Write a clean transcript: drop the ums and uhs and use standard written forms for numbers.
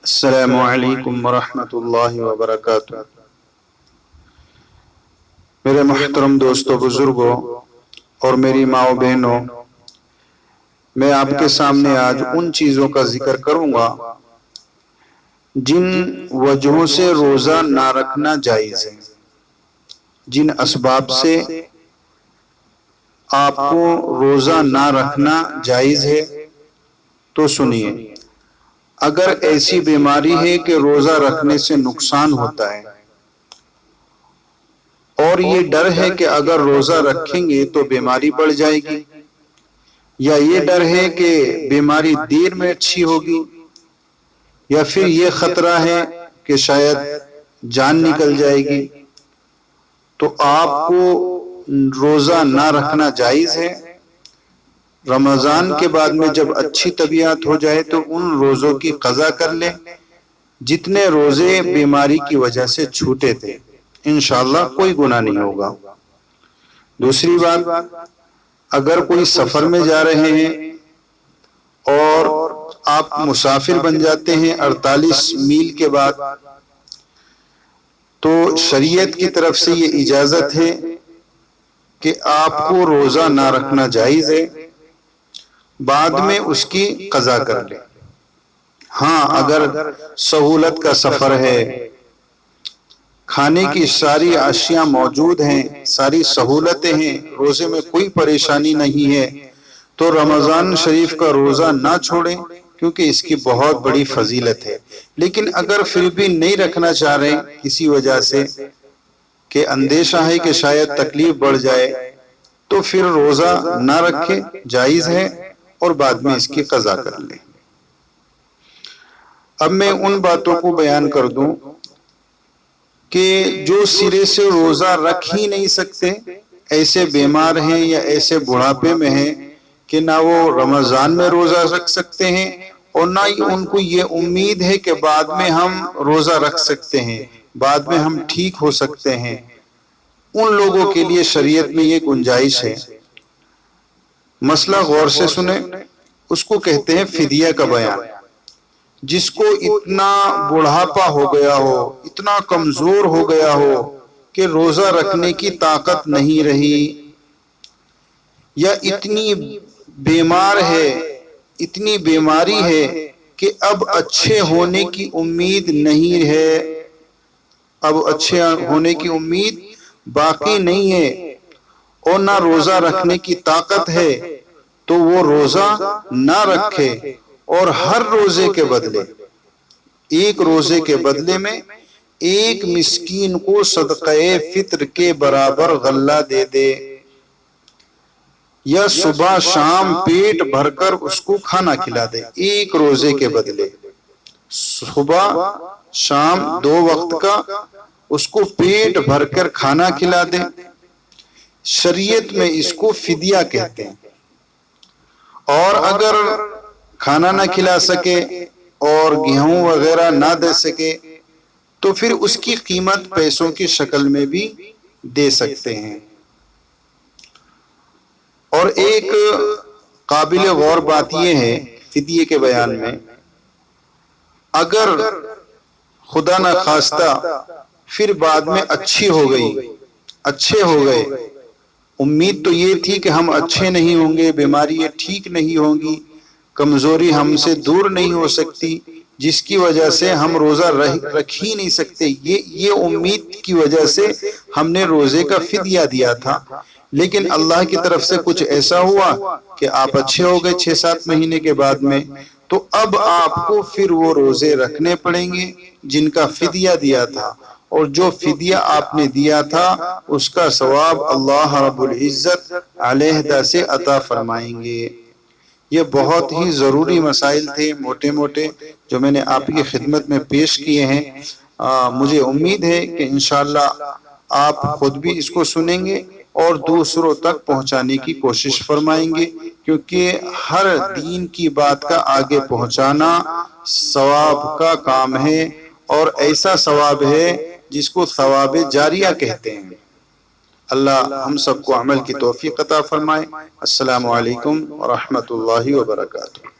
السلام علیکم ورحمۃ اللہ وبرکاتہ۔ میرے محترم دوستوں، بزرگوں اور میری ماؤں بہنوں، میں آپ کے سامنے آج ان چیزوں کا ذکر کروں گا جن وجہوں سے روزہ نہ رکھنا جائز ہے، جن اسباب سے آپ کو روزہ نہ رکھنا جائز ہے۔ تو سنیے، اگر ایسی بیماری ہے کہ روزہ رکھنے سے نقصان ہوتا ہے اور یہ ڈر ہے کہ اگر روزہ رکھیں گے تو بیماری بڑھ جائے گی، یا یہ ڈر ہے کہ بیماری دیر میں اچھی ہوگی، یا پھر یہ خطرہ ہے کہ شاید جان نکل جائے گی، تو آپ کو روزہ نہ رکھنا جائز ہے۔ رمضان کے بعد میں جب اچھی طبیعت ہو جائے تو ان روزوں کی قضا کر لیں جتنے روزے بیماری کی وجہ سے چھوٹے تھے، انشاءاللہ کوئی گناہ نہیں ہوگا۔ دوسری بات، اگر کوئی سفر میں جا رہے ہیں اور آپ مسافر بن جاتے ہیں 48 میل کے بعد، تو شریعت کی طرف سے یہ اجازت ہے کہ آپ کو روزہ نہ رکھنا جائز ہے، بعد میں اس کی قضا کر لیں۔ ہاں، اگر سہولت کا سفر ہے، کھانے کی ساری اشیاء موجود ہیں، ساری سہولتیں ہیں، روزے میں کوئی پریشانی نہیں ہے، تو رمضان شریف کا روزہ نہ چھوڑیں، کیونکہ اس کی بہت بڑی فضیلت ہے۔ لیکن اگر پھر بھی نہیں رکھنا چاہ رہے کسی وجہ سے کہ اندیشہ ہے کہ شاید تکلیف بڑھ جائے، تو پھر روزہ نہ رکھیں، جائز ہے، اور بعد میں اس کی قضا کر لیں۔ اب میں ان باتوں کو بیان کر دوں کہ جو سرے سے روزہ رکھ ہی نہیں سکتے، ایسے بیمار ہیں یا ایسے بڑھاپے میں ہیں کہ نہ وہ رمضان میں روزہ رکھ سکتے ہیں اور نہ ہی ان کو یہ امید ہے کہ بعد میں ہم روزہ رکھ سکتے ہیں، بعد میں ہم ٹھیک ہو سکتے ہیں، ان لوگوں کے لیے شریعت میں یہ گنجائش ہے۔ مسئلہ غور سے سنیں، اس کو کہتے ہیں فدیہ کا بیان۔ جس کو اتنا بڑھاپا ہو گیا ہو، اتنا کمزور ہو گیا ہو کہ روزہ رکھنے کی طاقت نہیں رہی، یا اتنی بیمار ہے، اتنی بیماری ہے کہ اب اچھے ہونے کی امید نہیں ہے، اب اچھے ہونے کی امید باقی نہیں ہے، اور نہ روزہ رکھنے کی طاقت ہے، تو وہ روزہ نہ رکھے، اور ہر روزے کے بدلے، ایک روزے کے بدلے میں ایک مسکین کو صدقہ فطر کے برابر غلہ دے دے، یا صبح شام پیٹ بھر کر اس کو کھانا کھلا دے، ایک روزے کے بدلے صبح شام 2 وقت کا اس کو پیٹ بھر کر کھانا کھلا دے۔ شریعت میں اس کو فدیہ کہتے ہیں۔ اور اگر کھانا نہ کھلا سکے اور گیہوں وغیرہ نہ دے سکے تو پھر اس کی قیمت پیسوں کی شکل میں بھی دے سکتے ہیں۔ اور ایک قابل غور بات یہ ہے فدیے کے بیان میں، اگر خدا نہ خواستہ پھر بعد میں اچھی ہو گئی، اچھے ہو گئے، امید تو یہ تھی کہ ہم اچھے نہیں ہوں گے، بیماری یہ ٹھیک نہیں ہوگی، کمزوری ہم سے دور نہیں ہو سکتی، جس کی وجہ سے ہم روزہ رکھ ہی نہیں سکتے، یہ امید کی وجہ سے ہم نے روزے کا فدیہ دیا تھا، لیکن اللہ کی طرف سے کچھ ایسا ہوا کہ آپ اچھے ہو گئے 6-7 مہینے کے بعد میں، تو اب آپ کو پھر وہ روزے رکھنے پڑیں گے جن کا فدیہ دیا تھا، اور جو فدیہ آپ نے دیا تھا اس کا ثواب اللہ رب العزت علیحدہ سے عطا فرمائیں گے۔ یہ بہت ہی ضروری مسائل تھے، موٹے موٹے، جو میں نے آپ کی خدمت میں پیش کیے ہیں۔ مجھے امید ہے کہ انشاءاللہ آپ خود بھی اس کو سنیں گے اور دوسروں تک پہنچانے کی کوشش فرمائیں گے، کیونکہ ہر دین کی بات کا آگے پہنچانا ثواب کا کام ہے، اور ایسا ثواب ہے جس کو ثواب جاریہ کہتے ہیں۔ اللہ ہم سب کو عمل کی توفیق عطا فرمائے۔ السلام علیکم ورحمۃ اللہ وبرکاتہ۔